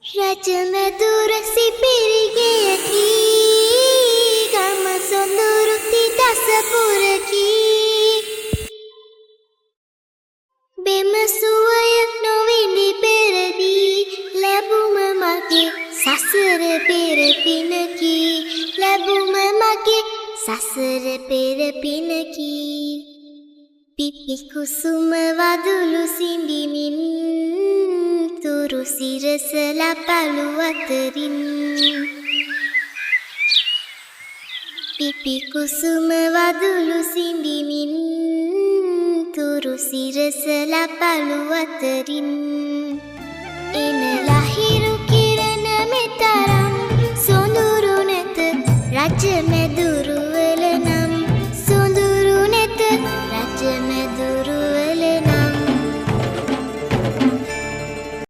රජමැදුර සිපිරිගෙයකි ගම සොඳුරු තිදස පුරකි බෙම සුවය නොවිඳි පෙරදී ලැබුම මගේ සසර පෙර පිනකි ලැබුම මගේ සසර පෙර පිනකි පිපි කුසුම වදුළු සිඳිමින් තුරු සිරස ලපලු අතරින් පිපි කුසුම වදුළු සිඳිමින් තුරු සිරස ලපලු අතරින්